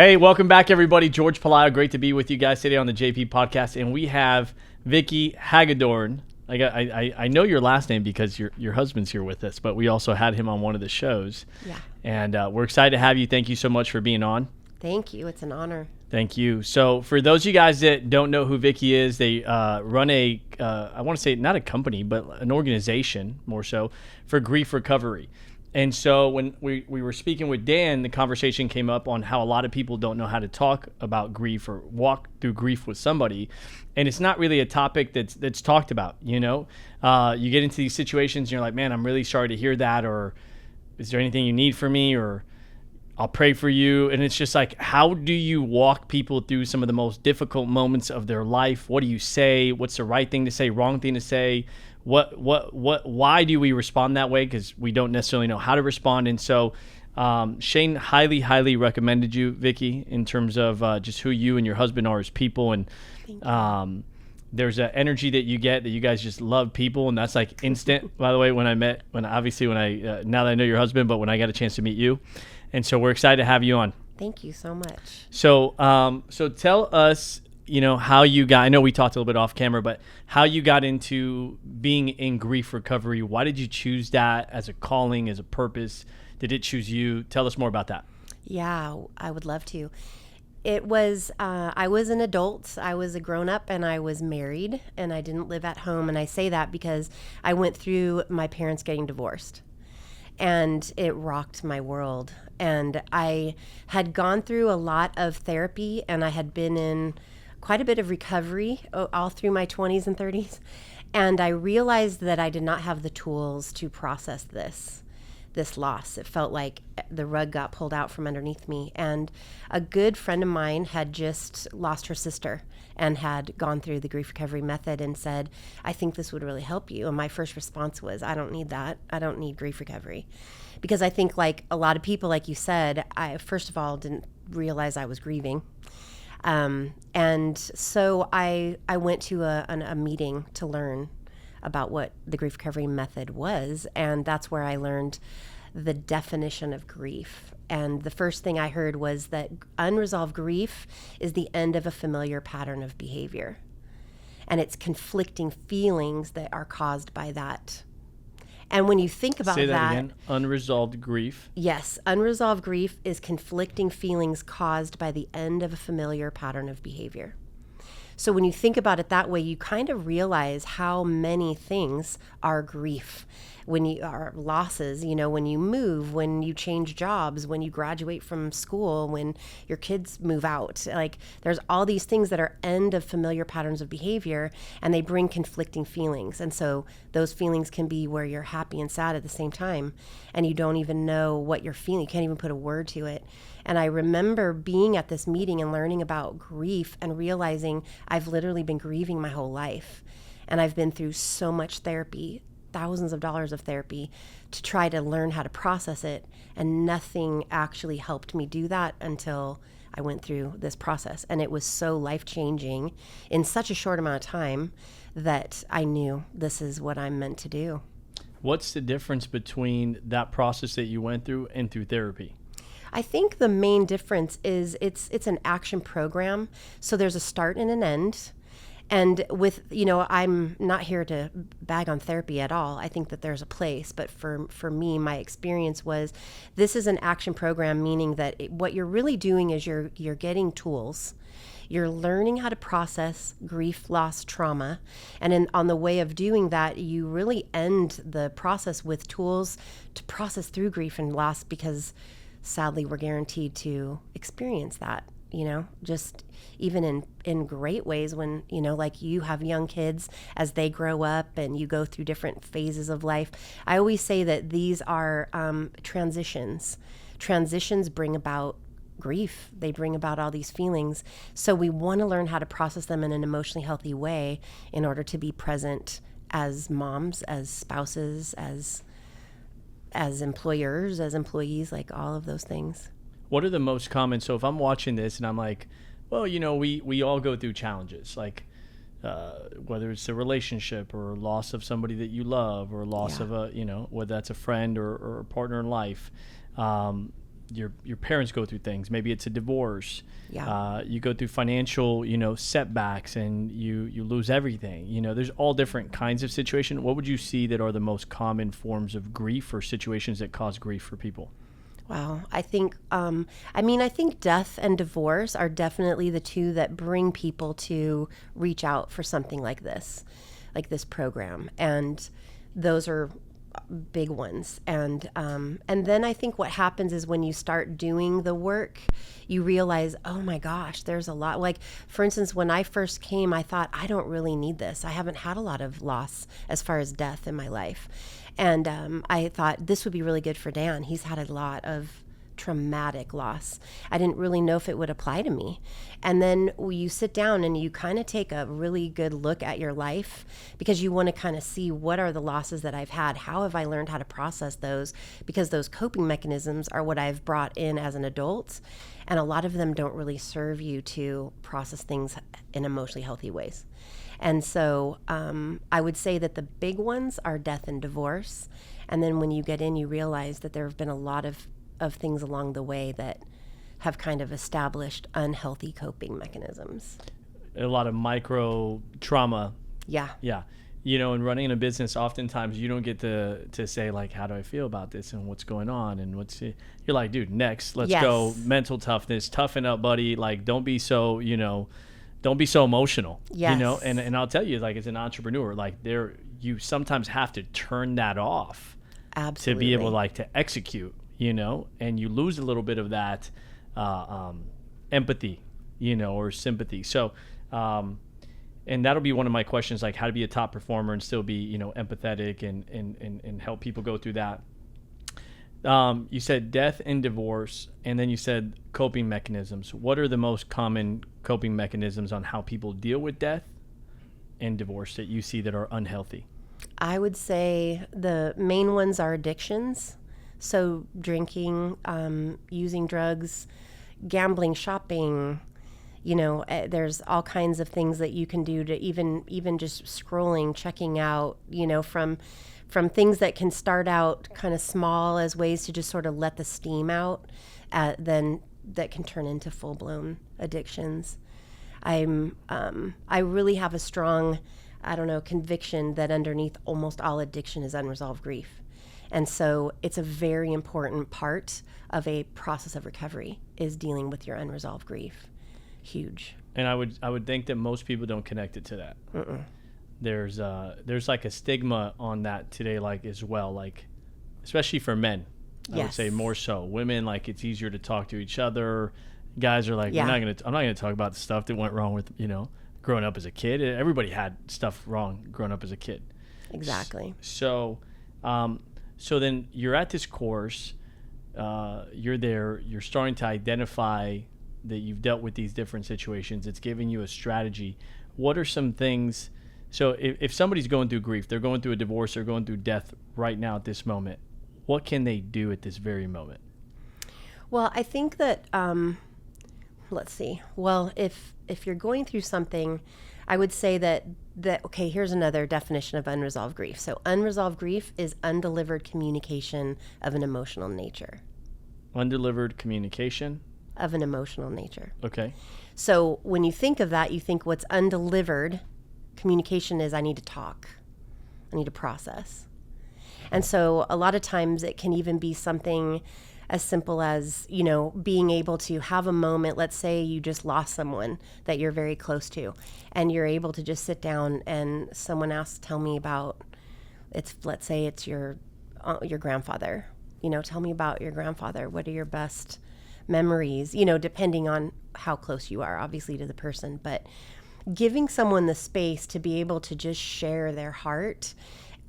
Hey, welcome back, everybody. George Palaio, great to be with you guys today on the JP podcast, and we have Vicki Hagadorn. I know your last name because your husband's here with us, but we also had him on one of the shows. Yeah. And we're excited to have you. Thank you so much for being on. Thank you. It's an honor. Thank you. So for those of you guys that don't know who Vicki is, they run I want to say not a company, but an organization more so for grief recovery. And so when we were speaking with Dan, the conversation came up on how a lot of people don't know how to talk about grief or walk through grief with somebody. And it's not really a topic that's talked about, you know? You get into these situations and you're like, man, I'm really sorry to hear that. Or is there anything you need from me? Or I'll pray for you. And it's just like, how do you walk people through some of the most difficult moments of their life? What do you say? What's the right thing to say, wrong thing to say? Why do we respond that way? Because we don't necessarily know how to respond. And so Shane highly recommended you, Vicki, in terms of just who you and your husband are as people. And there's an energy that you get that you guys just love people. And that's like instant, by the way, now that I know your husband, but when I got a chance to meet you. And so we're excited to have you on. Thank you so much. So tell us, how you got, I know we talked a little bit off camera, but how you got into being in grief recovery. Why did you choose that as a calling, as a purpose? Did it choose you? Tell us more about that. Yeah, I would love to. It was, I was an adult, I was a grown up, and I was married, and I didn't live at home. And I say that because I went through my parents getting divorced, and it rocked my world. And I had gone through a lot of therapy, and I had been in quite a bit of recovery all through my 20s and 30s. And I realized that I did not have the tools to process this loss. It felt like the rug got pulled out from underneath me. And a good friend of mine had just lost her sister and had gone through the grief recovery method and said, I think this would really help you. And my first response was, I don't need that. I don't need grief recovery. Because I think, like a lot of people, like you said, I first of all didn't realize I was grieving. And so I went to a meeting to learn about what the grief recovery method was. And that's where I learned the definition of grief. And the first thing I heard was that unresolved grief is the end of a familiar pattern of behavior. And it's conflicting feelings that are caused by that. And when you think about Say that again, unresolved grief. Yes, unresolved grief is conflicting feelings caused by the end of a familiar pattern of behavior. So when you think about it that way, you kind of realize how many things are grief. When you are losses, when you move, when you change jobs, when you graduate from school, when your kids move out, like there's all these things that are end of familiar patterns of behavior, and they bring conflicting feelings. And so those feelings can be where you're happy and sad at the same time, and you don't even know what you're feeling. You can't even put a word to it. And I remember being at this meeting and learning about grief and realizing I've literally been grieving my whole life. And I've been through so much therapy, thousands of dollars of therapy, to try to learn how to process it. And nothing actually helped me do that until I went through this process. And it was so life-changing in such a short amount of time that I knew this is what I'm meant to do. What's the difference between that process that you went through and through therapy? I think the main difference is it's an action program. So there's a start and an end. And with, I'm not here to bag on therapy at all. I think that there's a place. But for me, my experience was this is an action program, meaning that what you're really doing is you're getting tools. You're learning how to process grief, loss, trauma. And on the way of doing that, you really end the process with tools to process through grief and loss, because sadly, we're guaranteed to experience that, just even in great ways when, like you have young kids as they grow up and you go through different phases of life. I always say that these are transitions. Transitions bring about grief. They bring about all these feelings. So we want to learn how to process them in an emotionally healthy way in order to be present as moms, as spouses, as employers, as employees, like all of those things. What are the most common? So if I'm watching this and I'm like, well, we all go through challenges, like whether it's a relationship or loss of somebody that you love, or loss of whether that's a friend or a partner in life. your parents go through things. Maybe it's a divorce. Yeah. You go through financial, setbacks, and you lose everything. There's all different kinds of situations. What would you see that are the most common forms of grief or situations that cause grief for people? Wow. I think, I think death and divorce are definitely the two that bring people to reach out for something like this program. And those are big ones. And then I think what happens is when you start doing the work, you realize, oh my gosh, there's a lot. Like, for instance, when I first came, I thought, I don't really need this. I haven't had a lot of loss as far as death in my life. And I thought this would be really good for Dan. He's had a lot of traumatic loss. I didn't really know if it would apply to me. And then you sit down and you kind of take a really good look at your life, because you want to kind of see, what are the losses that I've had? How have I learned how to process those? Because those coping mechanisms are what I've brought in as an adult. And a lot of them don't really serve you to process things in emotionally healthy ways. And so I would say that the big ones are death and divorce. And then when you get in, you realize that there have been a lot of things along the way that have kind of established unhealthy coping mechanisms. A lot of micro trauma. Yeah. Yeah. In running a business, oftentimes you don't get to say, like, how do I feel about this and what's going on and you're like, dude, next, let's go. Mental toughness, toughen up, buddy. Like, don't be so emotional. Yes. And I'll tell you, like, as an entrepreneur, like, you sometimes have to turn that off. Absolutely. To be able, like, to execute, and you lose a little bit of that empathy, or sympathy. So, and that'll be one of my questions, like how to be a top performer and still be, empathetic and help people go through that. You said death and divorce, and then you said coping mechanisms. What are the most common coping mechanisms on how people deal with death and divorce that you see that are unhealthy? I would say the main ones are addictions. So drinking, using drugs, gambling, shopping, there's all kinds of things that you can do to even just scrolling, checking out, from things that can start out kind of small as ways to just sort of let the steam out, then that can turn into full-blown addictions. I really have a strong, conviction that underneath almost all addiction is unresolved grief. And so it's a very important part of a process of recovery is dealing with your unresolved grief. Huge. And I would think that most people don't connect it to that. Mm-mm. There's like a stigma on that today, like, as well, like, especially for men. I would say more so. Women, like, it's easier to talk to each other. Guys are like, I'm not gonna talk about the stuff that went wrong with, growing up as a kid. Everybody had stuff wrong growing up as a kid. Exactly. So then you're at this course, you're there, you're starting to identify that you've dealt with these different situations. It's giving you a strategy. What are some things? So if somebody's going through grief, they're going through a divorce, they're going through death right now at this moment, what can they do at this very moment? Well, I think that, let's see. Well, if you're going through something, I would say that okay, here's another definition of unresolved grief. So unresolved grief is undelivered communication of an emotional nature. Undelivered communication? Of an emotional nature. Okay. So when you think of that, you think what's undelivered communication is I need to talk. I need to process. And so a lot of times it can even be something as simple as, being able to have a moment. Let's say you just lost someone that you're very close to, and you're able to just sit down and someone asks, tell me about, let's say it's your grandfather. Tell me about your grandfather. What are your best memories? Depending on how close you are, obviously, to the person, but giving someone the space to be able to just share their heart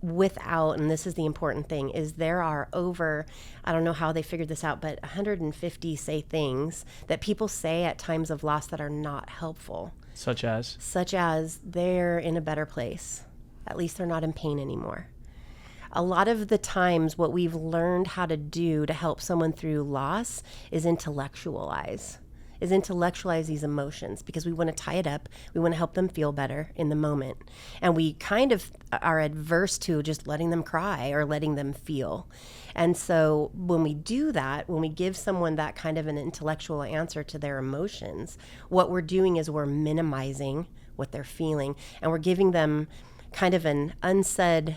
without, and this is the important thing, is there are over, I don't know how they figured this out, but 150 things that people say at times of loss that are not helpful. Such as they're in a better place. At least they're not in pain anymore. A lot of the times what we've learned how to do to help someone through loss is intellectualize, is intellectualize these emotions because we want to tie it up. We want to help them feel better in the moment. And we kind of are adverse to just letting them cry or letting them feel. And so when we do that, when we give someone that kind of an intellectual answer to their emotions, what we're doing is we're minimizing what they're feeling, and we're giving them kind of an unsaid,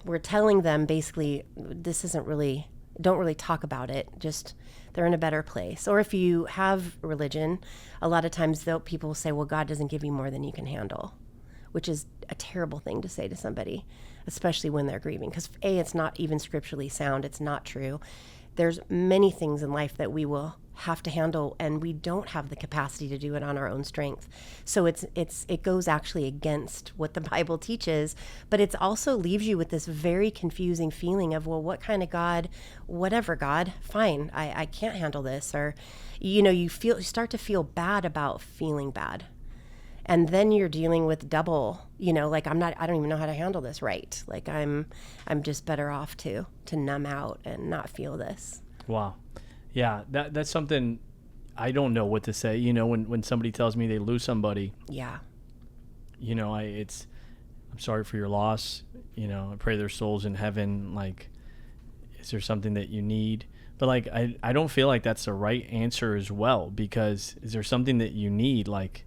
we're telling them basically, this isn't really, don't really talk about it, just they're in a better place. Or if you have religion, a lot of times people will say, well, God doesn't give you more than you can handle, which is a terrible thing to say to somebody, especially when they're grieving, because it's not even scripturally sound. It's not true. There's many things in life that we will have to handle, and we don't have the capacity to do it on our own strength. So it goes actually against what the Bible teaches, but it also leaves you with this very confusing feeling of, well, what kind of God, whatever God, fine, I can't handle this. Or, you start to feel bad about feeling bad. And then you're dealing with double, like I don't even know how to handle this right. Like I'm just better off to numb out and not feel this. Wow. Yeah, that's something I don't know what to say. When somebody tells me they lose somebody. Yeah. I'm sorry for your loss. I pray their soul's in heaven. Like, is there something that you need? But like, I don't feel like that's the right answer as well, because is there something that you need? Like,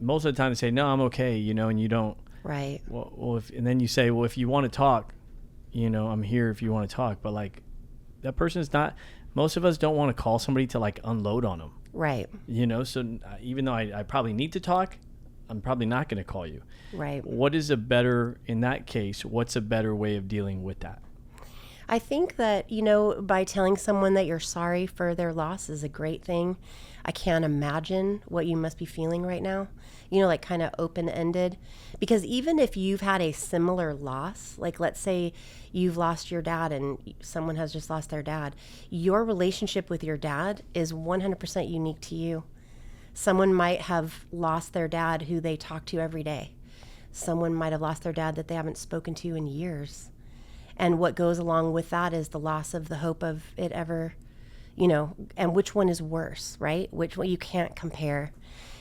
most of the time they say, no, I'm okay, and you don't. Right. Well, and then you say, well, if you want to talk, I'm here if you want to talk. But like, that person's not, most of us don't want to call somebody to like unload on them. Right. So even though I probably need to talk, I'm probably not going to call you. Right. In that case, what's a better way of dealing with that? I think that, by telling someone that you're sorry for their loss is a great thing. I can't imagine what you must be feeling right now, like kind of open-ended. Because even if you've had a similar loss, like let's say you've lost your dad and someone has just lost their dad, your relationship with your dad is 100% unique to you. Someone might have lost their dad who they talk to every day. Someone might have lost their dad that they haven't spoken to in years. And what goes along with that is the loss of the hope of it ever, and which one is worse, right? Which one you can't compare.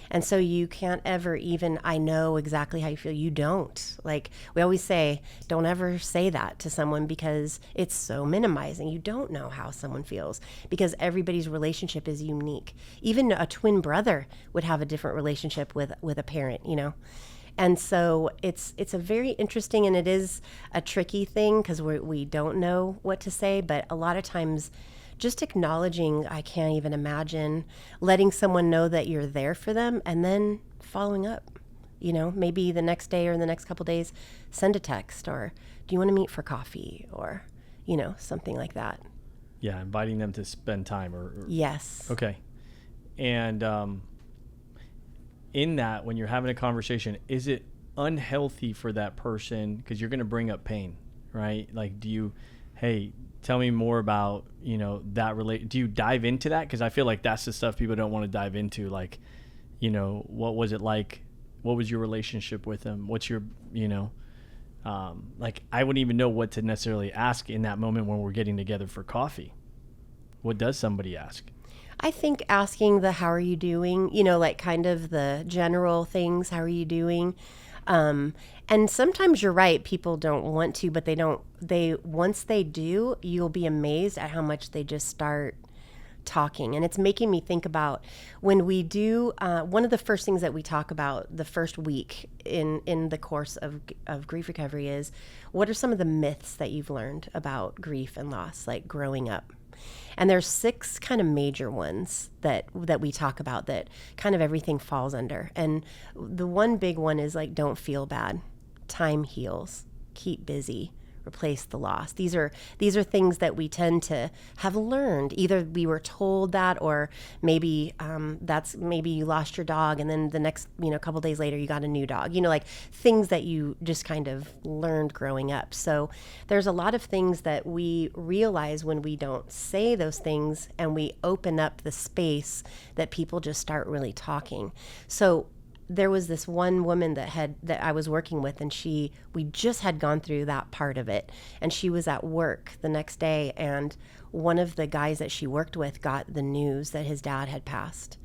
And so you can't ever even, I know exactly how you feel. You don't. Like we always say, don't ever say that to someone because it's so minimizing. You don't know how someone feels because everybody's relationship is unique. Even a twin brother would have a different relationship with a parent, And so it's a very interesting, and it is a tricky thing because we don't know what to say, but a lot of times just acknowledging, I can't even imagine, letting someone know that you're there for them, and then following up. Maybe the next day or the next couple days, send a text, or do you want to meet for coffee, or, something like that. Yeah, inviting them to spend time or Yes. Okay. And in that, when you're having a conversation, is it unhealthy for that person? Because you're going to bring up pain, right? Like, hey, tell me more about, that do you dive into that? Because I feel like that's the stuff people don't want to dive into. Like, what was it like? What was your relationship with them? What's your, like, I wouldn't even know what to necessarily ask in that moment when we're getting together for coffee. What does somebody ask? I think asking how are you doing, like kind of the general things, how are you doing? And sometimes you're right, people don't want to, but once they do, you'll be amazed at how much they just start talking. And it's making me think about when we do, one of the first things that we talk about the first week in the course of grief recovery is, what are some of the myths that you've learned about grief and loss, like growing up? And there's 6 kind of major ones that we talk about that kind of everything falls under. And the one big one is like, don't feel bad, time heals, keep busy, replace the loss. These are things that we tend to have learned. Either we were told that, or maybe maybe you lost your dog and then the next couple days later you got a new dog. Like things that you just kind of learned growing up. So there's a lot of things that we realize when we don't say those things and we open up the space that people just start really talking. So there was this one woman that I was working with, and we just had gone through that part of it, and she was at work the next day, and one of the guys that she worked with got the news that his dad had passed,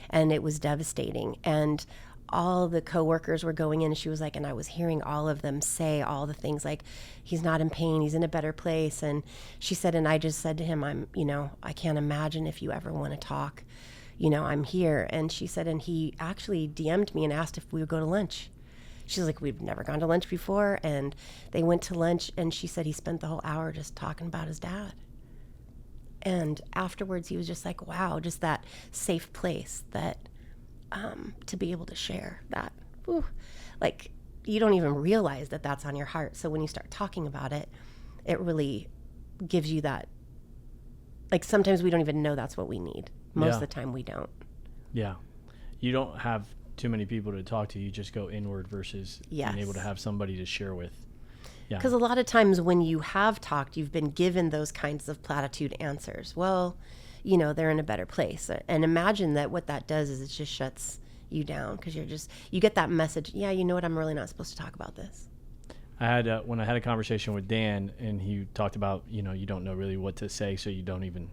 and it was devastating. And all the coworkers were going in, and she was like, and I was hearing all of them say all the things like, he's not in pain, he's in a better place. And she said, and I just said to him, I can't imagine if you ever want to talk, I'm here. And she said, and he actually DM'd me and asked if we would go to lunch. She's like, we've never gone to lunch before. And they went to lunch, and she said he spent the whole hour just talking about his dad. And afterwards, he was just like, wow, just that safe place that to be able to share that. Whew, like, you don't even realize that that's on your heart. So when you start talking about it, it really gives you that. Like, sometimes we don't even know that's what we need. Most of the time we don't. Yeah. You don't have too many people to talk to. You just go inward versus being able to have somebody to share with. Yeah. Because a lot of times when you have talked, you've been given those kinds of platitude answers. Well, they're in a better place. And imagine that what that does is it just shuts you down, because you get that message. Yeah, you know what? I'm really not supposed to talk about this. I had when I had a conversation with Dan, and he talked about, you don't know really what to say, so you don't even,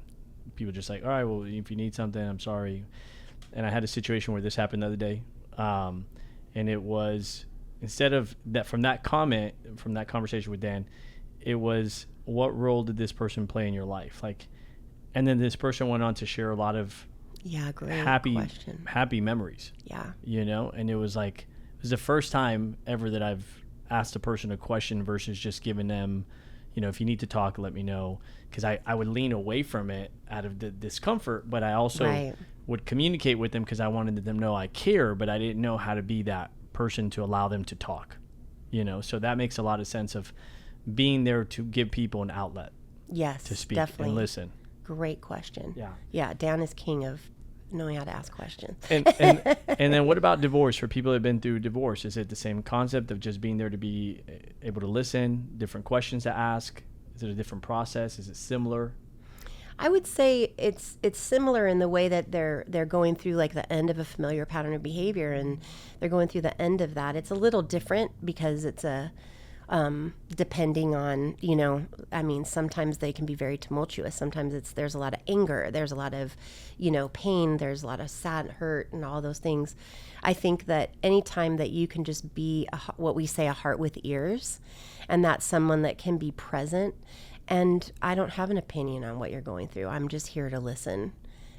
people just like, all right, well, if you need something, I'm sorry. And I had a situation where this happened the other day, and it was, instead of that, from that conversation with Dan, it was, what role did this person play in your life? Like, and then this person went on to share a lot of great happy memories. Yeah. And it was like, it was the first time ever that I've asked a person a question versus just giving them, if you need to talk, let me know. Because I would lean away from it out of the discomfort, but I also would communicate with them because I wanted them to know I care, but I didn't know how to be that person to allow them to talk. So that makes a lot of sense of being there to give people an outlet. Yes, to speak definitely. And listen. Great question. Yeah. Yeah, Dan is king of knowing how to ask questions. And then what about divorce? For people that have been through divorce, is it the same concept of just being there to be able to listen, different questions to ask? Is it a different process? Is it similar? I would say it's similar in the way that they're going through like the end of a familiar pattern of behavior, and they're going through the end of that. It's a little different because it's a depending on, sometimes they can be very tumultuous. Sometimes there's a lot of anger. There's a lot of, pain. There's a lot of sad hurt and all those things. I think that anytime that you can just be what we say, a heart with ears, and that's someone that can be present. And I don't have an opinion on what you're going through. I'm just here to listen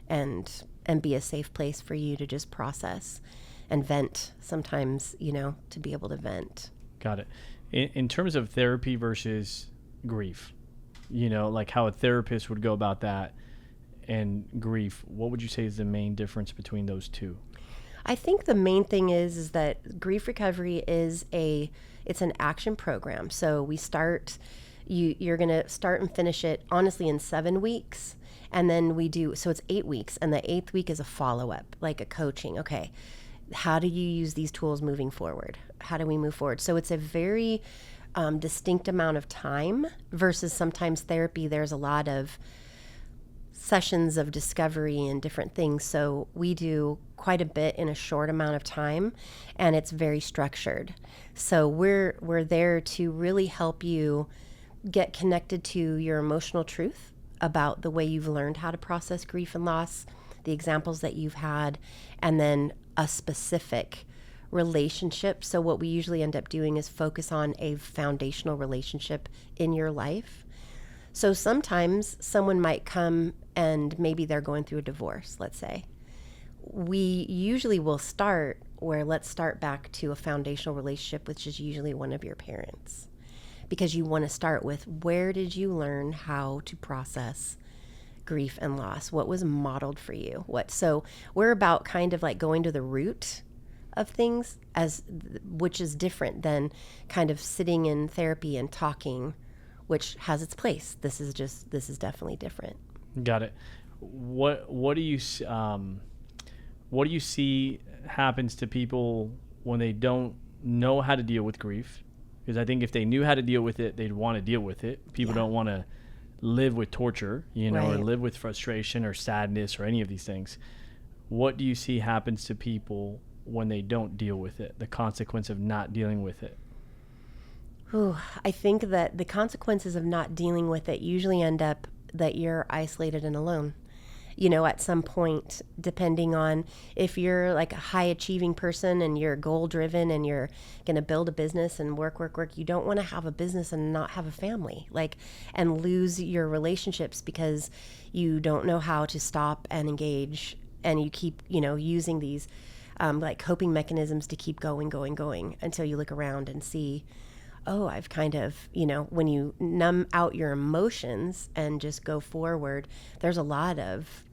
and be a safe place for you to just process and vent sometimes, to be able to vent. Got it. In terms of therapy versus grief, like how a therapist would go about that and grief, what would you say is the main difference between those two? I think the main thing is that grief recovery it's an action program. So we start, you're going to start and finish it honestly in 7 weeks. And then so it's 8 weeks. And the 8th week is a follow-up, like a coaching. Okay, how do you use these tools moving forward? How do we move forward? So it's a very distinct amount of time versus sometimes therapy. There's a lot of sessions of discovery and different things. So we do quite a bit in a short amount of time, and it's very structured. So we're there to really help you get connected to your emotional truth about the way you've learned how to process grief and loss, the examples that you've had, and then a specific relationship. So what we usually end up doing is focus on a foundational relationship in your life. So sometimes someone might come and maybe they're going through a divorce, let's say. We usually will start where let's start back to a foundational relationship, which is usually one of your parents. Because you want to start with, where did you learn how to process grief and loss? What was modeled for you? So we're about kind of like going to the root of things, which is different than kind of sitting in therapy and talking, which has its place. This is definitely different. Got it. What do you see happens to people when they don't know how to deal with grief? Because I think if they knew how to deal with it, they'd want to deal with it. People don't want to live with torture, or live with frustration or sadness or any of these things. What do you see happens to people when they don't deal with it, the consequence of not dealing with it? I think that the consequences of not dealing with it usually end up that you're isolated and alone. At some point, depending on if you're like a high achieving person and you're goal driven and you're going to build a business and work, you don't want to have a business and not have a family, and lose your relationships because you don't know how to stop and engage. And you keep, using these coping mechanisms to keep going until you look around and see, oh, I've kind of, when you numb out your emotions and just go forward, there's a lot of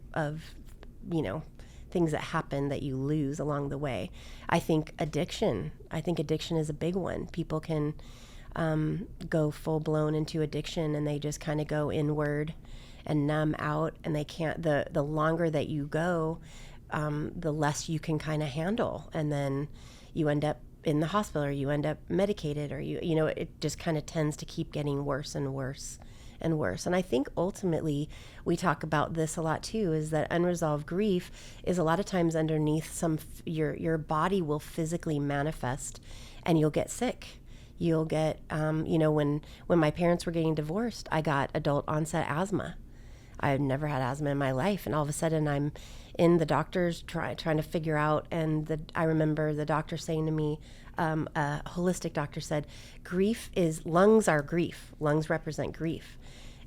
things that happen that you lose along the way. I think addiction is a big one. People can go full blown into addiction and they just kind of go inward and numb out, and they can't, the longer that you go, the less you can kind of handle. And then you end up in the hospital, or you end up medicated, or it just kind of tends to keep getting worse and worse and worse. And I think ultimately, we talk about this a lot too, is that unresolved grief is a lot of times underneath your body will physically manifest, and you'll get sick. You'll get, when my parents were getting divorced, I got adult onset asthma. I had never had asthma in my life, and all of a sudden I'm in the doctor's trying to figure out, and I remember the doctor saying to me, a holistic doctor said, lungs are grief. Lungs represent grief.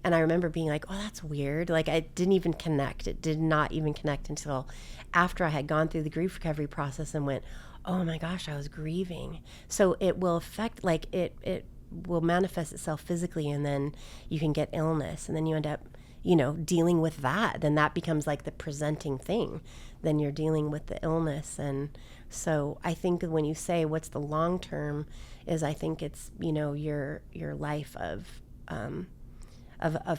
And I remember being like, oh, that's weird. Like, I didn't even connect. It did not even connect until after I had gone through the grief recovery process and went, oh my gosh, I was grieving. So it will affect, it will manifest itself physically, and then you can get illness, and then you end up dealing with that. Then that becomes like the presenting thing. Then you're dealing with the illness. And so I think when you say what's the long term, is I think it's, your life of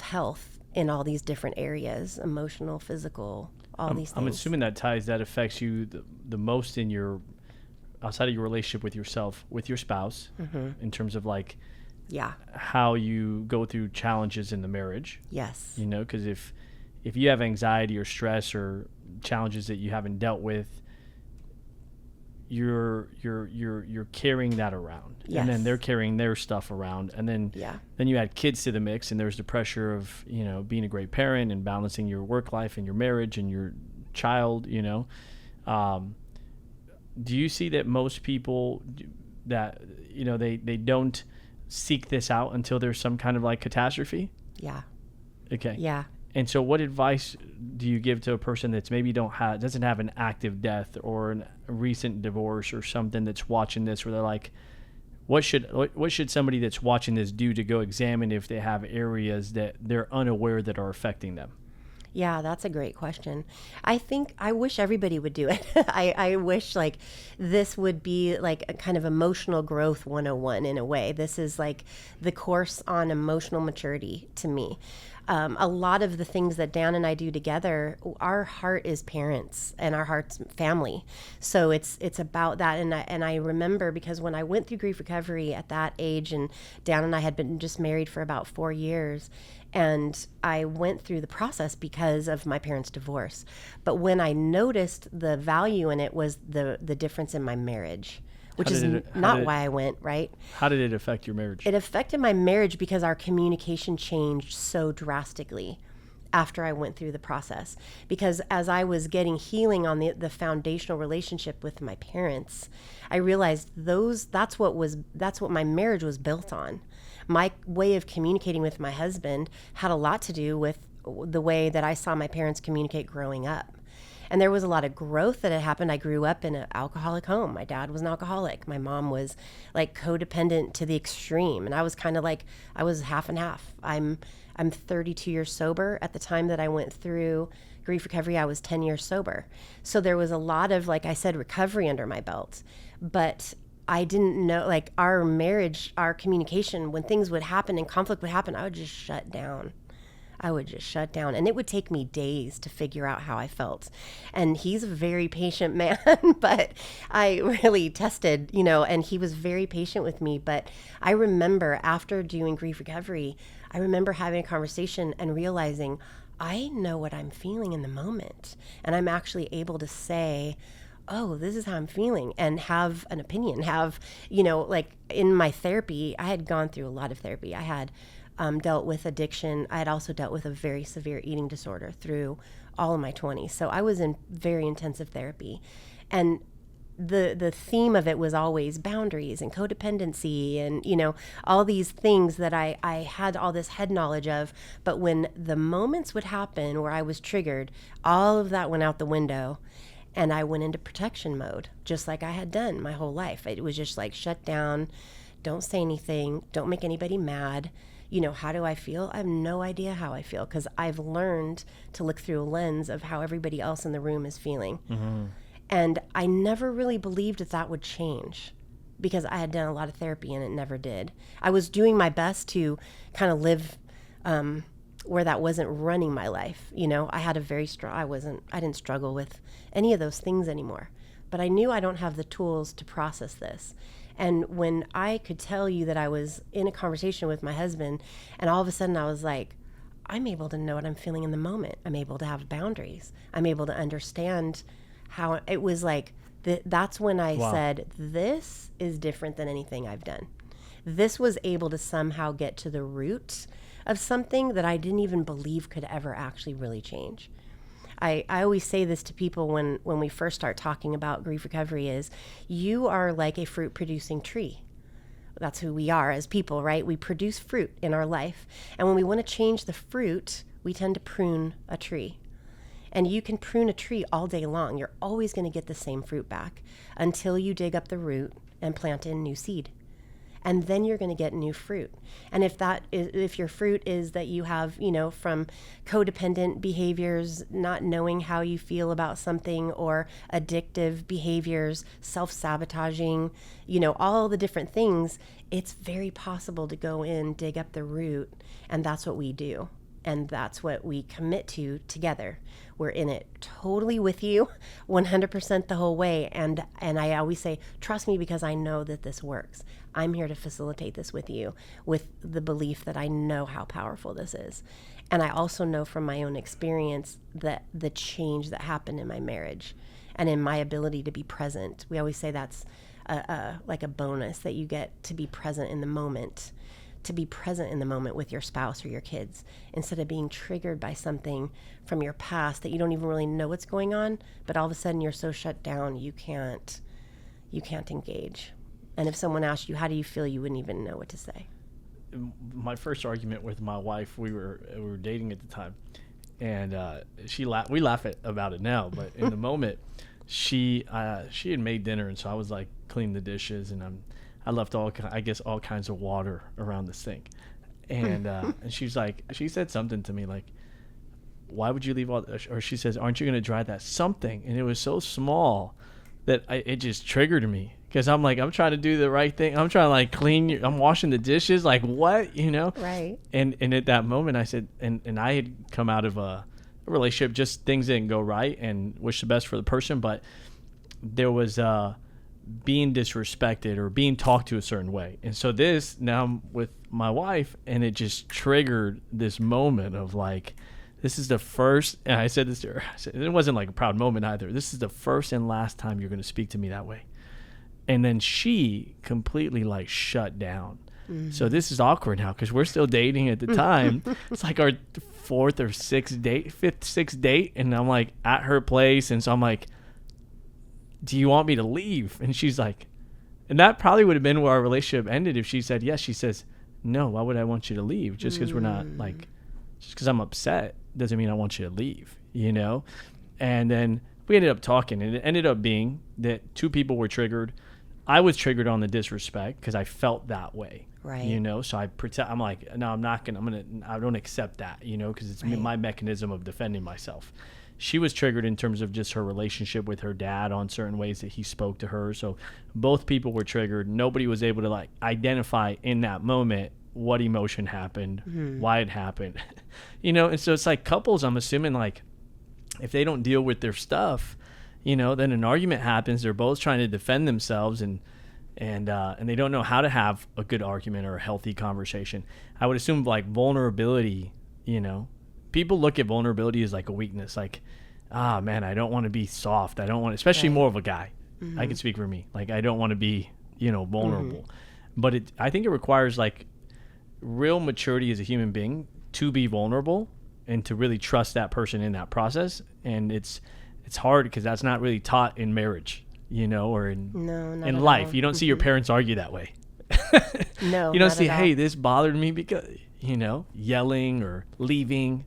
health in all these different areas, emotional, physical, all these things. I'm assuming that affects you the most outside of your relationship with yourself, with your spouse, in terms of how you go through challenges in the marriage. Yes. Because if you have anxiety or stress or challenges that you haven't dealt with, you're carrying that around. Yes. And then they're carrying their stuff around, and then you add kids to the mix, and there's the pressure of being a great parent and balancing your work life and your marriage and your child. Do you see that most people that they don't seek this out until there's some kind of catastrophe? Yeah. Okay. Yeah. And so what advice do you give to a person that's maybe doesn't have an active death or a recent divorce or something that's watching this, where they're like, what should somebody that's watching this do to go examine if they have areas that they're unaware that are affecting them? Yeah, that's a great question. I wish everybody would do it. I wish this would be a kind of emotional growth 101 in a way. This is the course on emotional maturity to me. A lot of the things that Dan and I do together, our heart is parents and our heart's family. So it's about that. And I remember, because when I went through grief recovery at that age, and Dan and I had been just married for about 4 years, and I went through the process because of my parents' divorce. But when I noticed the value in it was the difference in my marriage, which is not why I went, right? How did it affect your marriage? It affected my marriage because our communication changed so drastically after I went through the process. Because as I was getting healing on the foundational relationship with my parents, I realized that's what my marriage was built on. My way of communicating with my husband had a lot to do with the way that I saw my parents communicate growing up. And there was a lot of growth that had happened. I grew up in an alcoholic home. My dad was an alcoholic. My mom was codependent to the extreme. And I was kind of I was half and half. I'm 32 years sober. At the time that I went through grief recovery, I was 10 years sober. So there was a lot of, like I said, recovery under my belt. But I didn't know, our marriage, our communication, when things would happen and conflict would happen, I would just shut down. And it would take me days to figure out how I felt. And he's a very patient man, but I really tested, and he was very patient with me. But I remember after doing grief recovery, I remember having a conversation and realizing I know what I'm feeling in the moment. And I'm actually able to say, oh, this is how I'm feeling, and have an opinion, in my therapy, I had gone through a lot of therapy. I had dealt with addiction. I had also dealt with a very severe eating disorder through all of my 20s. So I was in very intensive therapy. And the theme of it was always boundaries and codependency and, all these things that I had all this head knowledge of. But when the moments would happen where I was triggered, all of that went out the window. And I went into protection mode, just like I had done my whole life. It was just like shut down, don't say anything, don't make anybody mad. How do I feel? I have no idea how I feel because I've learned to look through a lens of how everybody else in the room is feeling. Mm-hmm. And I never really believed that would change because I had done a lot of therapy and it never did. I was doing my best to kind of live where that wasn't running my life. I had a very strong, I didn't struggle with any of those things anymore. But I knew I don't have the tools to process this. And when I could tell you that I was in a conversation with my husband and all of a sudden I was like, I'm able to know what I'm feeling in the moment. I'm able to have boundaries. I'm able to understand how it was like, that's when I said, this is different than anything I've done. This was able to somehow get to the root of something that I didn't even believe could ever actually really change. I always say this to people when we first start talking about grief recovery is, you are like a fruit producing tree. That's who we are as people, right? We produce fruit in our life. And when we want to change the fruit, we tend to prune a tree. And you can prune a tree all day long. You're always going to get the same fruit back until you dig up the root and plant in new seed. And then you're going to get new fruit. And if your fruit is that you have, from codependent behaviors, not knowing how you feel about something, or addictive behaviors, self-sabotaging, all the different things, it's very possible to go in, dig up the root, and that's what we do. And that's what we commit to together. We're in it totally with you 100% the whole way. And I always say, trust me because I know that this works. I'm here to facilitate this with you with the belief that I know how powerful this is. And I also know from my own experience that the change that happened in my marriage and in my ability to be present. We always say that's like a bonus that you get to be present in the moment. To be present in the moment with your spouse or your kids instead of being triggered by something from your past that you don't even really know what's going on, but all of a sudden you're so shut down you can't engage. And if someone asked you how do you feel, you wouldn't even know what to say. My first argument with my wife, we were dating at the time, and we laugh about it now, but in the moment she had made dinner, and so I was like cleaning the dishes, and I left all kinds of water around the sink. And and she said something to me like, why would you leave all this? Or she says, aren't you going to dry that? Something. And it was so small that it just triggered me. Because I'm like, I'm trying to do the right thing. I'm trying to like I'm washing the dishes. Like what, Right. And at that moment I said, and I had come out of a relationship, just things didn't go right and wish the best for the person. But there was, being disrespected or being talked to a certain way. And so now I'm with my wife, and it just triggered this moment of like, this is the first, and I said this to her, it wasn't like a proud moment either. This is the first and last time you're going to speak to me that way. And then she completely like shut down. Mm-hmm. So this is awkward now because we're still dating at the time. It's like our fifth, sixth date. And I'm like at her place. And so I'm like, do you want me to leave? And she's like, and that probably would have been where our relationship ended if she said yes. She says, no, why would I want you to leave? Just because we're not like, just because I'm upset doesn't mean I want you to leave, And then we ended up talking, and it ended up being that two people were triggered. I was triggered on the disrespect because I felt that way, right? So I'm like, no, I don't accept that, because it's right. My mechanism of defending myself. She was triggered in terms of just her relationship with her dad on certain ways that he spoke to her. So both people were triggered. Nobody was able to like identify in that moment what emotion happened, why it happened, And so it's like couples, I'm assuming like if they don't deal with their stuff, then an argument happens. They're both trying to defend themselves and they don't know how to have a good argument or a healthy conversation. I would assume like vulnerability, people look at vulnerability as like a weakness, like, man, I don't want to be soft. I don't want, especially right. more of a guy. Mm-hmm. I can speak for me. Like, I don't want to be, vulnerable. Mm-hmm. But I think it requires like real maturity as a human being to be vulnerable and to really trust that person in that process. And it's hard because that's not really taught in marriage, or in life. All. You don't see your parents argue that way. No, you don't see, hey, this bothered me because, yelling or leaving.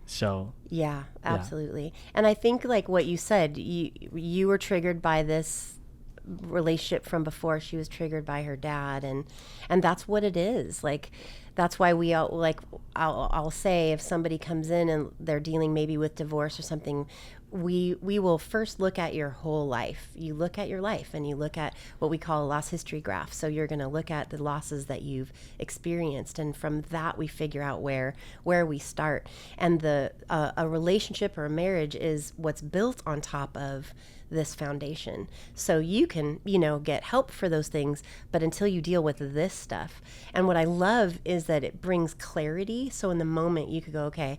So yeah, absolutely. And I think like what you said, you were triggered by this relationship from before. She was triggered by her dad, and that's what it is. Like, that's why we all, like, I'll say if somebody comes in and they're dealing maybe with divorce or something, we will first look at your whole life. You look at your life and you look at what we call a loss history graph. So you're going to look at the losses that you've experienced, and from that we figure out where we start. And a relationship or a marriage is what's built on top of this foundation. So you can, get help for those things, but until you deal with this stuff. And what I love is that it brings clarity. So in the moment you could go, okay,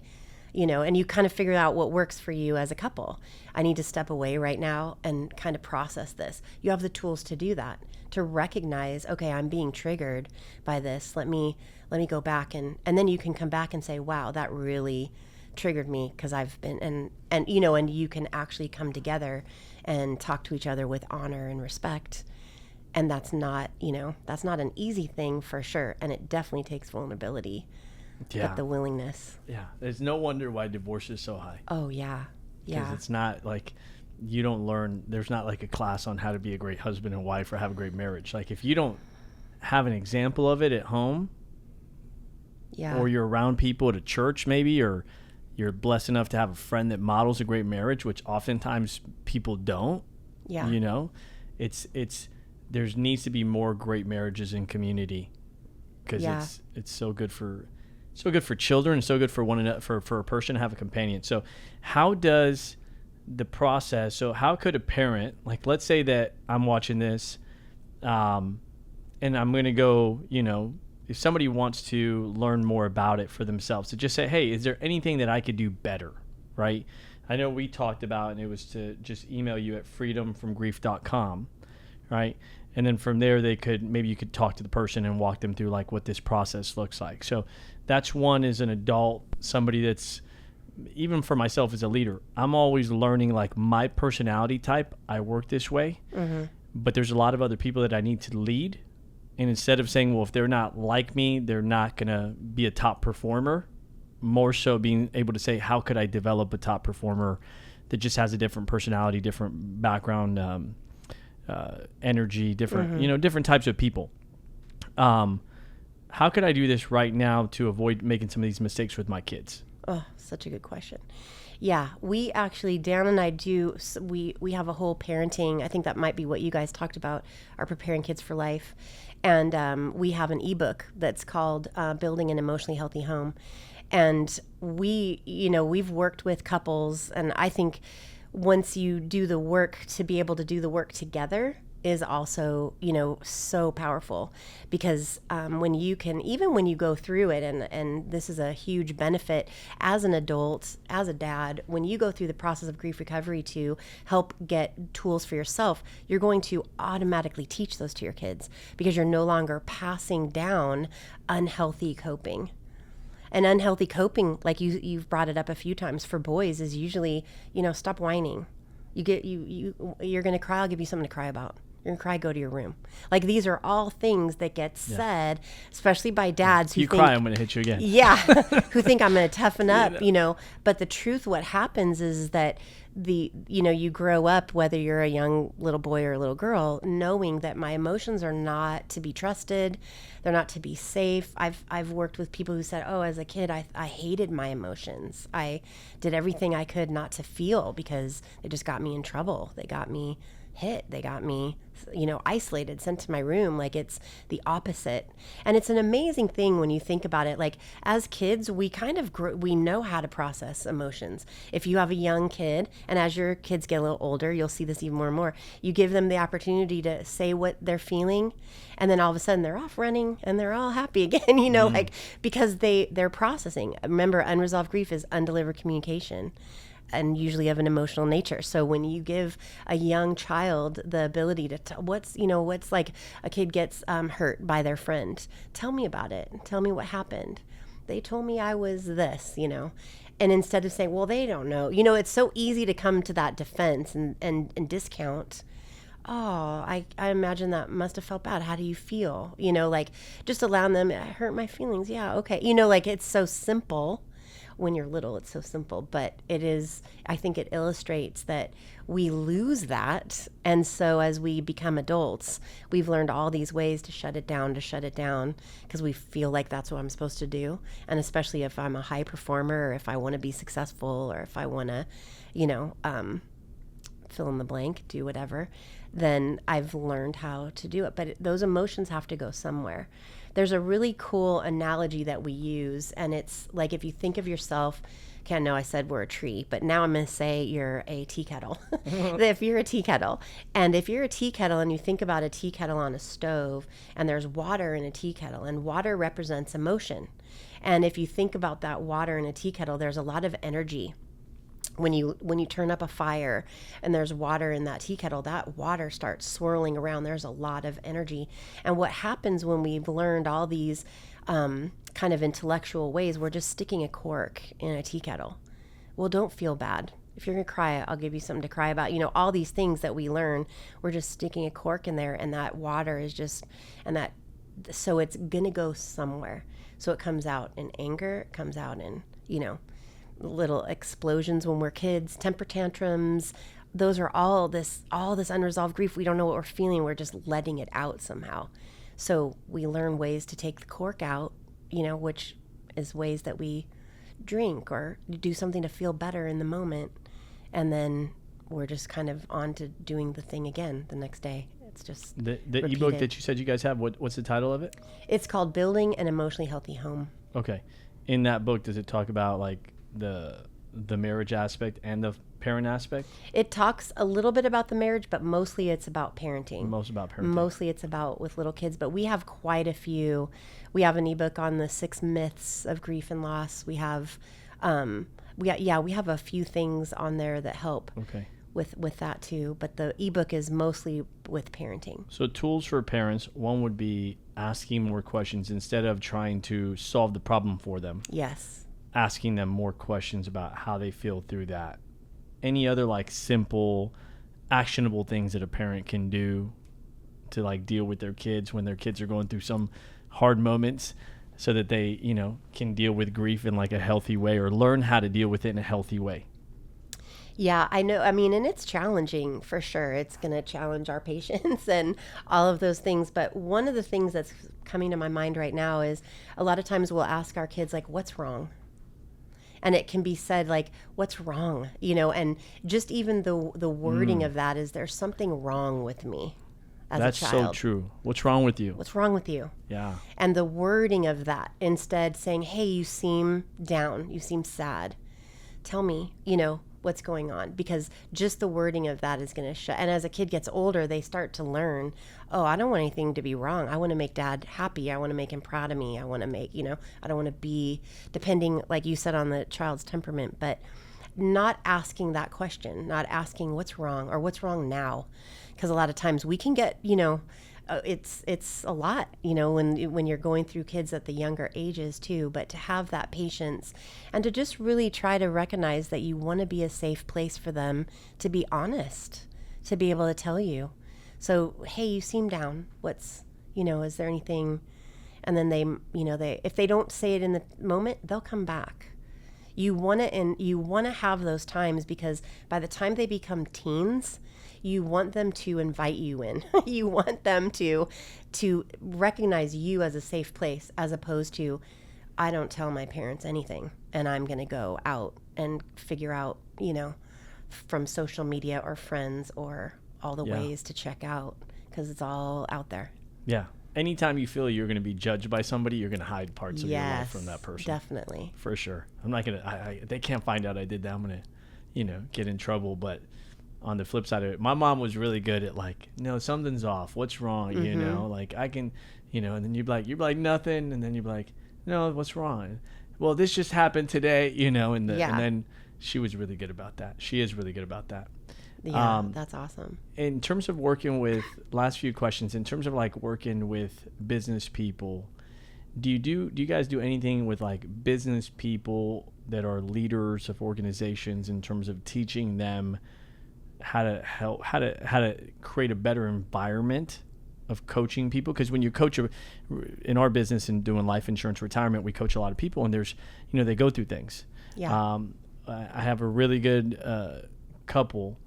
and you kind of figure out what works for you as a couple. I need to step away right now and kind of process this. You have the tools to do that, to recognize, okay, I'm being triggered by this. Let me go back, and then you can come back and say, wow, that really triggered me because I've been, and you can actually come together and talk to each other with honor and respect. And that's not an easy thing for sure. And it definitely takes vulnerability. Yeah. But the willingness. Yeah. There's no wonder why divorce is so high. Oh, yeah. Yeah. Because it's not like you don't learn, there's not like a class on how to be a great husband and wife or have a great marriage. Like if you don't have an example of it at home, or you're around people at a church maybe, or you're blessed enough to have a friend that models a great marriage, which oftentimes people don't. Yeah. There needs to be more great marriages in community, because it's so good for children and so good for one another, for a person to have a companion. So how does the process, so how could a parent, like let's say that I'm watching this and I'm going to go, if somebody wants to learn more about it for themselves, to just say, hey, is there anything that I could do better, right? I know we talked about, and it was to just email you at freedomfromgrief.com, right? And then from there, maybe you could talk to the person and walk them through like what this process looks like. So that's one, as an adult, somebody that's, even for myself as a leader, I'm always learning like my personality type. I work this way, but there's a lot of other people that I need to lead. And instead of saying, well, if they're not like me, they're not going to be a top performer, more so being able to say, how could I develop a top performer that just has a different personality, different background, energy, different, different types of people. How could I do this right now to avoid making some of these mistakes with my kids? Oh, such a good question. Yeah, we actually, Dan and I we have a whole parenting, I think that might be what you guys talked about, are preparing kids for life. And we have an ebook that's called Building an Emotionally Healthy Home. And we've worked with couples, and I think once you do the work, to be able to do the work together is also, so powerful, because when you go through it, and this is a huge benefit as an adult, as a dad, when you go through the process of grief recovery to help get tools for yourself, you're going to automatically teach those to your kids, because you're no longer passing down unhealthy coping. And unhealthy coping, like you've brought it up a few times, for boys is usually, stop whining. You're going to cry, I'll give you something to cry about. You're going to cry, go to your room. Like, these are all things that get said, especially by dads who think, cry, I'm going to hit you again. Yeah, who think I'm going to toughen up, But the truth, what happens is that you grow up, whether you're a young little boy or a little girl, knowing that my emotions are not to be trusted. They're not to be safe. I've worked with people who said, oh, as a kid, I hated my emotions. I did everything I could not to feel, because they just got me in trouble. They got me hit. They got me, isolated, sent to my room. Like, it's the opposite. And it's an amazing thing when you think about it. Like, as kids, we kind of we know how to process emotions. If you have a young kid, and as your kids get a little older, you'll see this even more and more, you give them the opportunity to say what they're feeling, and then all of a sudden they're off running and they're all happy again, like, because they're processing. Remember, unresolved grief is undelivered communication. and usually of an emotional nature. So when you give a young child the ability to tell what's like a kid gets hurt by their friend, tell me about it. Tell me what happened. They told me I was this, And instead of saying, well, they don't know, it's so easy to come to that defense and discount. Oh, I imagine that must have felt bad. How do you feel? Like just allowing them, it hurt my feelings. Yeah, okay. Like it's so simple. When you're little, it's so simple, but I think it illustrates that we lose that. And so as we become adults, we've learned all these ways to shut it down, because we feel like that's what I'm supposed to do. And especially if I'm a high performer, or if I want to be successful, or if I want to, fill in the blank, do whatever, then I've learned how to do it. But those emotions have to go somewhere. There's a really cool analogy that we use, and it's like if you think of yourself, okay, I know I said we're a tree, but now I'm going to say you're a tea kettle. If you're a tea kettle, and if you're a tea kettle and you think about a tea kettle on a stove, and there's water in a tea kettle, and water represents emotion. And if you think about that water in a tea kettle, there's a lot of energy. When you turn up a fire and there's water in that tea kettle, that water starts swirling around. There's a lot of energy. And what happens when we've learned all these kind of intellectual ways, we're just sticking a cork in a tea kettle. Well, don't feel bad. If you're going to cry, I'll give you something to cry about. All these things that we learn, we're just sticking a cork in there, and that water is just, so it's going to go somewhere. So it comes out in anger, it comes out in, little explosions when we're kids, temper tantrums. Those are all this unresolved grief. We don't know what we're feeling. We're just letting it out somehow. So we learn ways to take the cork out, which is ways that we drink or do something to feel better in the moment. And then we're just kind of on to doing the thing again the next day. It's just the ebook that you said you guys have. What's the title of it? It's called Building an Emotionally Healthy Home. Okay. In that book, does it talk about like the marriage aspect and the parent aspect? It talks a little bit about the marriage, but mostly it's about parenting. Mostly it's about with little kids, but we have quite a few. We have an ebook on the 6 myths of grief and loss. We have we have a few things on there that help with that too, but the ebook is mostly with parenting. So tools for parents, one would be asking more questions instead of trying to solve the problem for them. Yes. Asking them more questions about how they feel through that. Any other like simple, actionable things that a parent can do to like deal with their kids when their kids are going through some hard moments, so that they, can deal with grief in like a healthy way, or learn how to deal with it in a healthy way? Yeah, I know. I mean, and it's challenging for sure. It's going to challenge our patience and all of those things. But one of the things that's coming to my mind right now is a lot of times we'll ask our kids, like, what's wrong? And it can be said like, what's wrong? And just even the wording of that is, there's something wrong with me as That's a child. so true. What's wrong with you? What's wrong with you? Yeah. And the wording of that, instead saying, hey, you seem down. You seem sad. Tell me, what's going on, because just the wording of that is going to and as a kid gets older, they start to learn, oh, I don't want anything to be wrong. I want to make dad happy. I want to make him proud of me. I want to make, I don't want to be depending, like you said, on the child's temperament, but not asking that question, not asking what's wrong or what's wrong now. Because a lot of times we can get, it's a lot, when you're going through kids at the younger ages too, but to have that patience and to just really try to recognize that you want to be a safe place for them to be honest, to be able to tell you. So, hey, you seem down. What's, is there anything? And then they if they don't say it in the moment, they'll come back. You want to have those times, because by the time they become teens, you want them to invite you in. You want them to recognize you as a safe place, as opposed to, I don't tell my parents anything and I'm going to go out and figure out, from social media or friends or all the ways to check out, because it's all out there. Yeah. Anytime you feel you're going to be judged by somebody, you're going to hide parts of your life from that person. Definitely. For sure. I'm not going to, they can't find out I did that. I'm going to, get in trouble. But on the flip side of it, my mom was really good at like, no, something's off. What's wrong? Like I can, and then you'd be like, nothing. And then you'd be like, no, what's wrong? Well, this just happened today, and then She was really good about that. She is really good about that. Yeah, that's awesome. In terms of working with, last few questions, in terms of like working with business people, do you guys do anything with like business people that are leaders of organizations in terms of teaching them how to create a better environment of coaching people? Because when you coach in our business and doing life insurance retirement, we coach a lot of people, and there's, they go through things. Yeah. I have a really good couple,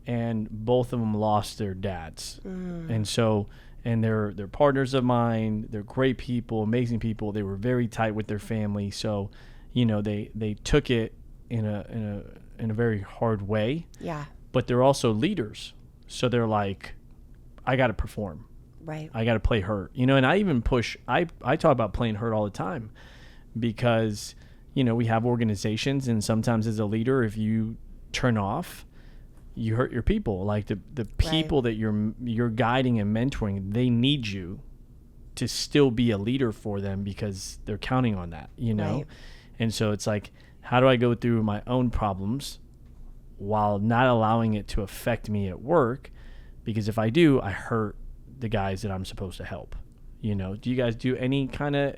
and both of them lost their dads. And so, and they're partners of mine. They're great people, amazing people. They were very tight with their family. So, they took it in a very hard way. Yeah. But they're also leaders. So they're like, I got to perform. Right. I got to play hurt. And I even push, I talk about playing hurt all the time, because, we have organizations, and sometimes as a leader, if you turn off, you hurt your people. Like the people that you're guiding and mentoring, they need you to still be a leader for them, because they're counting on that, Right. And so it's like, how do I go through my own problems while not allowing it to affect me at work? Because if I do, I hurt the guys that I'm supposed to help. Do you guys do any kind of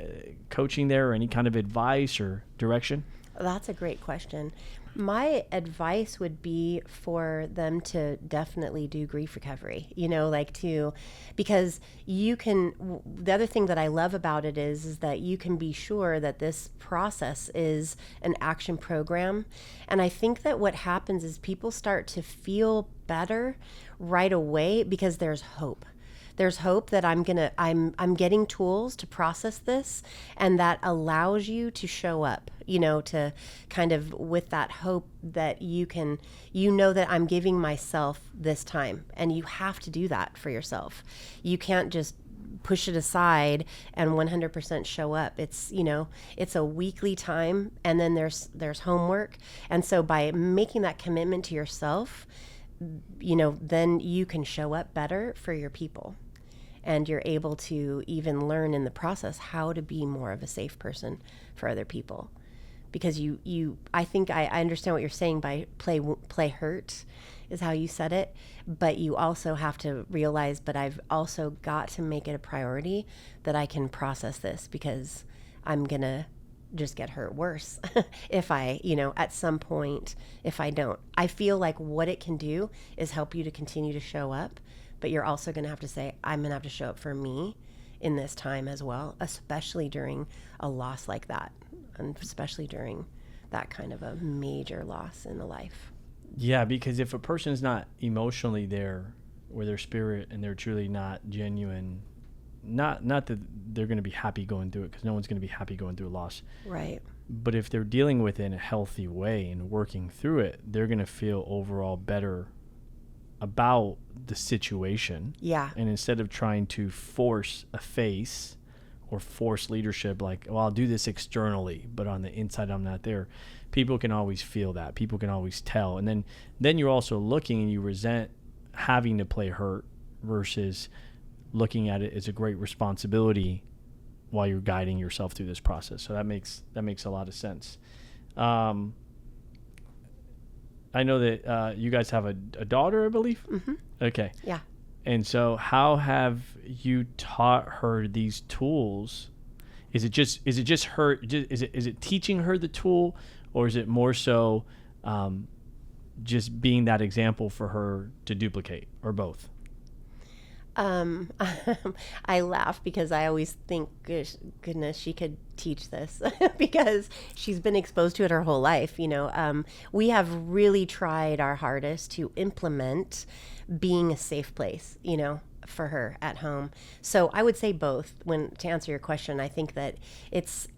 coaching there, or any kind of advice or direction? That's a great question. My advice would be for them to definitely do grief recovery, because the other thing that I love about it is that you can be sure that this process is an action program. And I think that what happens is people start to feel better right away, because there's hope. There's hope that I'm getting tools to process this, and that allows you to show up, to kind of with that hope that you can, that I'm giving myself this time, and you have to do that for yourself. You can't just push it aside and 100% show up. It's, it's a weekly time, and then there's homework. And so by making that commitment to yourself, then you can show up better for your people. And you're able to even learn in the process how to be more of a safe person for other people. Because I think I understand what you're saying by play hurt is how you said it. But you also have to realize, but I've also got to make it a priority that I can process this, because I'm going to just get hurt worse if I, at some point, if I don't. I feel like what it can do is help you to continue to show up, but you're also going to have to say, I'm going to have to show up for me in this time as well, especially during a loss like that, and especially during that kind of a major loss in the life. Yeah, because if a person's not emotionally there with their spirit, and they're truly not genuine, not that they're going to be happy going through it, because no one's going to be happy going through a loss. Right. But if they're dealing with it in a healthy way and working through it, they're going to feel overall better about the situation. Yeah. And instead of trying to force a face or force leadership, like, well, I'll do this externally, but on the inside I'm not there. People can always feel that. People can always tell. And then you're also looking, and you resent having to play hurt versus looking at it as a great responsibility while you're guiding yourself through this process. So that makes a lot of sense. I know that you guys have a daughter, I believe. Mm-hmm. Okay. Yeah. And so, how have you taught her these tools? Is it just her? Is it teaching her the tool, or is it more so just being that example for her to duplicate, or both? I laugh because I always think, goodness, she could teach this because she's been exposed to it her whole life. We have really tried our hardest to implement being a safe place, for her at home. So I would say both. To answer your question, I think that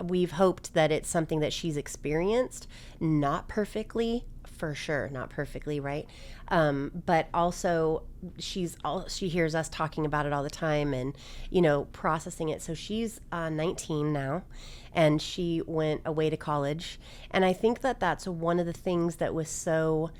we've hoped that it's something that she's experienced, not perfectly, for sure, not perfectly, right? But also she hears us talking about it all the time, and processing it. So she's 19 now, and she went away to college, and I think that that's one of the things that was so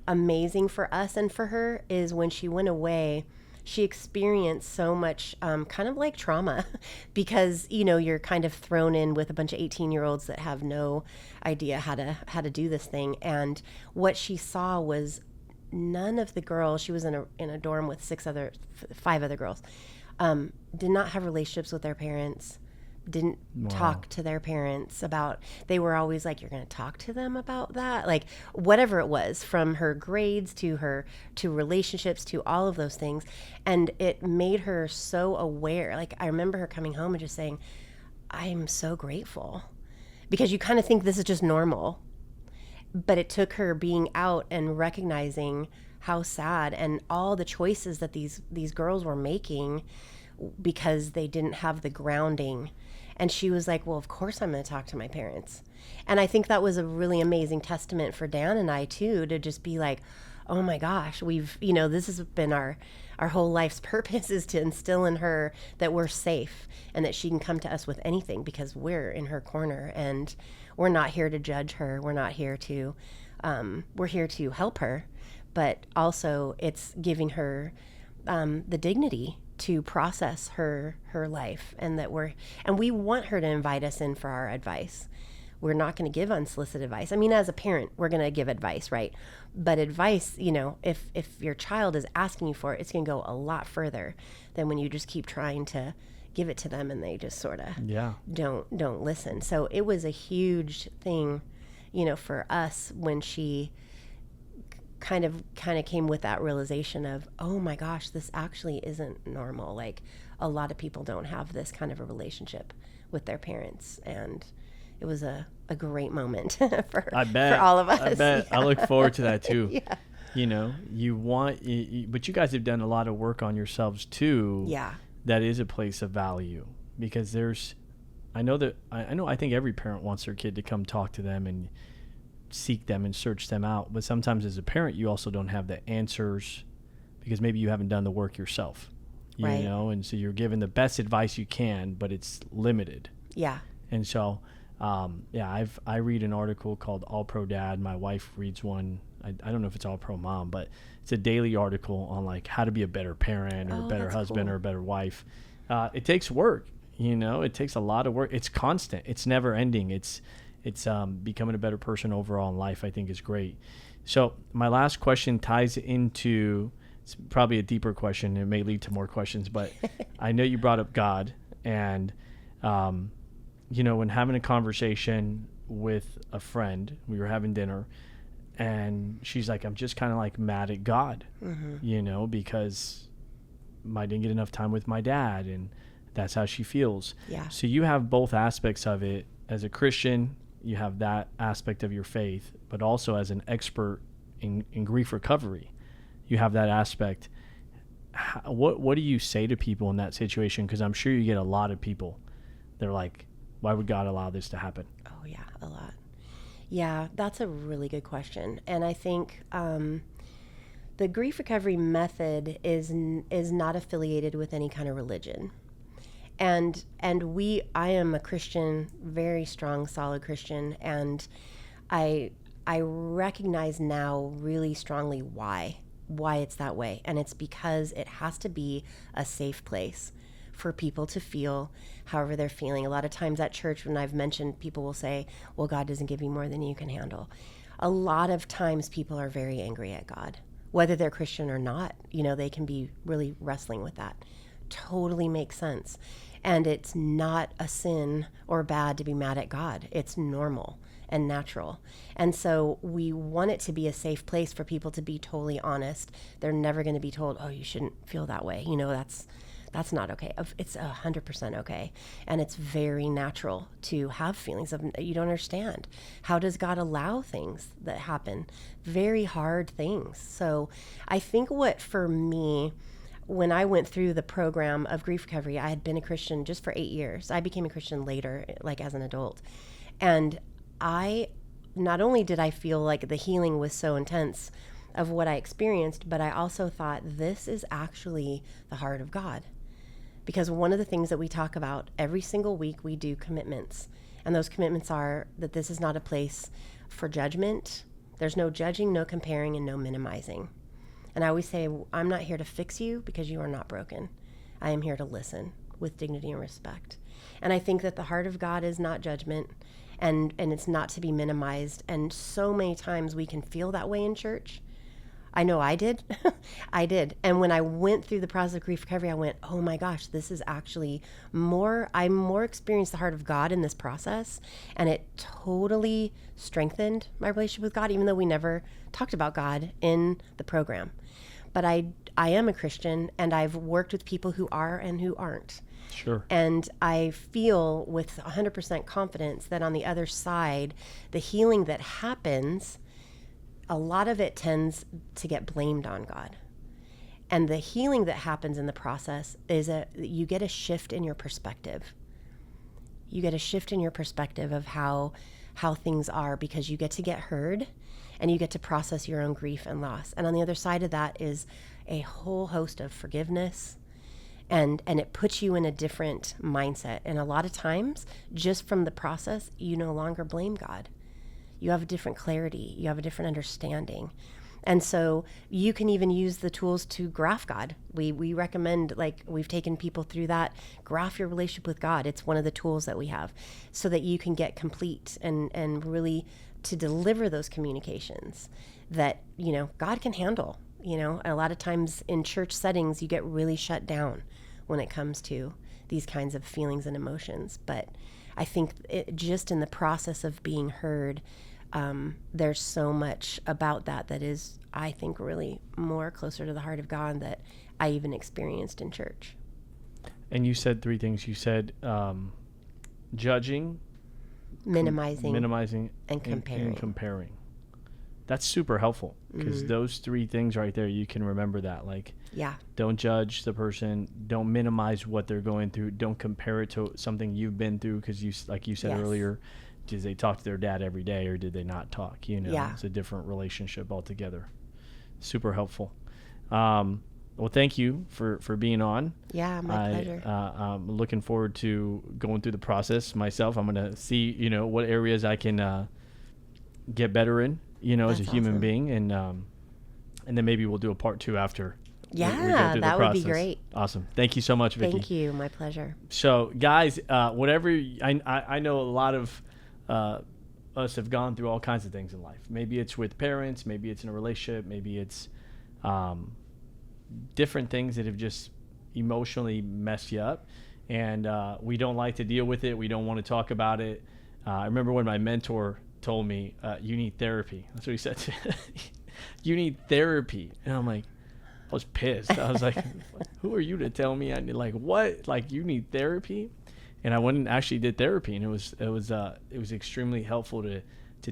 amazing for us and for her is when she went away, she experienced so much kind of like trauma because, you're kind of thrown in with a bunch of 18-year-olds that have no idea how to do this thing. And what she saw was none of the girls, she was in a dorm with 5 other girls, did not have relationships with their parents, didn't talk to their parents about, they were always like, you're going to talk to them about that? Like whatever it was, from her grades to relationships to all of those things. And it made her so aware. Like I remember her coming home and just saying, I'm so grateful, because you kind of think this is just normal. But it took her being out and recognizing how sad and all the choices that these girls were making because they didn't have the grounding. And she was like, well, of course I'm going to talk to my parents. And I think that was a really amazing testament for Dan and I too, to just be like, oh my gosh, we've, this has been our whole life's purpose, is to instill in her that we're safe and that she can come to us with anything because we're in her corner, and we're not here to judge her. We're not here to, we're here to help her, but also it's giving her the dignity to process her life, and we want her to invite us in for our advice. We're not going to give unsolicited advice. I mean, as a parent, we're going to give advice, right? But advice, if your child is asking you for it, it's going to go a lot further than when you just keep trying to give it to them and they just sort of don't listen. So it was a huge thing, for us when she kind of came with that realization of, oh my gosh, this actually isn't normal. Like a lot of people don't have this kind of a relationship with their parents. And it was a great moment for all of us. I bet. Yeah. I look forward to that too. Yeah. But you guys have done a lot of work on yourselves too. Yeah. That is a place of value, because I think every parent wants their kid to come talk to them and seek them and search them out. But sometimes as a parent, you also don't have the answers because maybe you haven't done the work yourself, right. And so you're given the best advice you can, but it's limited. Yeah. And so, I read an article called All Pro Dad. My wife reads one. I don't know if it's All Pro Mom, but it's a daily article on like how to be a better parent or a better husband or a better wife. It takes work, it takes a lot of work. It's constant. It's never ending. It's becoming a better person overall in life, I think, is great. So my last question ties into, it's probably a deeper question. It may lead to more questions, but I know you brought up God, and, when having a conversation with a friend, we were having dinner, and she's like, I'm just kind of like mad at God, because I didn't get enough time with my dad, and that's how she feels. Yeah. So you have both aspects of it. As a Christian, you have that aspect of your faith, but also as an expert in grief recovery, you have that aspect. What do you say to people in that situation? Because I'm sure you get a lot of people. They're like, why would God allow this to happen? Oh yeah, a lot. Yeah, that's a really good question. And I think the grief recovery method is not affiliated with any kind of religion. And I am a Christian, very strong, solid Christian, and I recognize now really strongly why it's that way. And it's because it has to be a safe place for people to feel however they're feeling. A lot of times at church, when I've mentioned, people will say, well, God doesn't give you more than you can handle. A lot of times people are very angry at God, whether they're Christian or not. They can be really wrestling with that. Totally makes sense. And it's not a sin or bad to be mad at God. It's normal and natural. And so we want it to be a safe place for people to be totally honest. They're never going to be told, oh, you shouldn't feel that way. That's not okay. It's 100% okay. And it's very natural to have feelings of you don't understand. How does God allow things that happen? Very hard things. So I think for me, when I went through the program of grief recovery, I had been a Christian just for 8 years. I became a Christian later, like as an adult. And not only did I feel like the healing was so intense of what I experienced, but I also thought this is actually the heart of God. Because one of the things that we talk about every single week, we do commitments. And those commitments are that this is not a place for judgment. There's no judging, no comparing, and no minimizing. And I always say, I'm not here to fix you because you are not broken. I am here to listen with dignity and respect. And I think that the heart of God is not judgment, and it's not to be minimized. And so many times we can feel that way in church. I know I did. I did. And when I went through the process of grief recovery, I went, oh my gosh, this is actually I more experienced the heart of God in this process. And it totally strengthened my relationship with God, even though we never talked about God in the program. But I am a Christian, and I've worked with people who are and who aren't. Sure. And I feel with 100% confidence that on the other side, the healing that happens, a lot of it tends to get blamed on God. And the healing that happens in the process is you get a shift in your perspective. You get a shift in your perspective of how things are, because you get to get heard and you get to process your own grief and loss. And on the other side of that is a whole host of forgiveness, and it puts you in a different mindset. And a lot of times, just from the process, you no longer blame God. You have a different clarity. You have a different understanding. And so you can even use the tools to graph God. We recommend, like, we've taken people through that. Graph your relationship with God. It's one of the tools that we have, so that you can get complete and really to deliver those communications that, God can handle. A lot of times in church settings, you get really shut down when it comes to these kinds of feelings and emotions. But I think just in the process of being heard, there's so much about that is, I think, really more closer to the heart of God that I even experienced in church. And you said three things. You said judging, minimizing, and comparing. That's super helpful, because those three things right there, you can remember that. Like, don't judge the person, don't minimize what they're going through, don't compare it to something you've been through, because like you said earlier, did they talk to their dad every day, or did they not talk? It's a different relationship altogether. Super helpful. Well, thank you for being on. Yeah, my pleasure. I'm looking forward to going through the process myself. I'm going to see, what areas I can get better in, as a human being. And then maybe we'll do a part 2 after. Yeah, that would be great. Awesome. Thank you so much, Vicki. Thank you. My pleasure. So, guys, whatever, I know a lot of us have gone through all kinds of things in life. Maybe it's with parents, maybe it's in a relationship, maybe it's different things that have just emotionally messed you up. And we don't like to deal with it. We don't want to talk about it. I remember when my mentor told me, you need therapy. That's what he said. You need therapy. And I'm like, I was pissed. I was like, who are you to tell me? I need, like, what? Like, you need therapy? And I went and actually did therapy, and it was extremely helpful to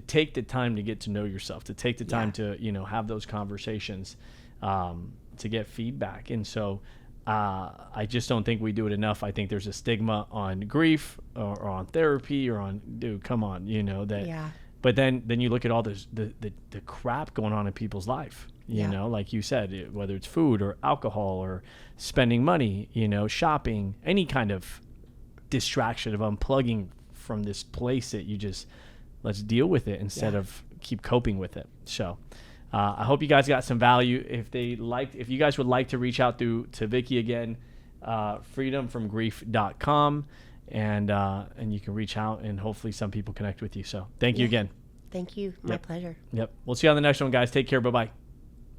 take the time to get to know yourself, to take the time to have those conversations, to get feedback. And so I just don't think we do it enough. I think there's a stigma on grief or on therapy or on, dude, come on, that. Yeah. But then you look at all this the crap going on in people's life. Like you said, whether it's food or alcohol or spending money, shopping, any kind of distraction of unplugging from this place that you just, let's deal with it instead of keep coping with it. So I hope you guys got some value. If you guys would like to reach out to Vicki again, freedomfromgrief.com, and you can reach out, and hopefully some people connect with you. So thank you again. Thank you. My pleasure. Yep. We'll see you on the next one, guys. Take care. Bye-bye.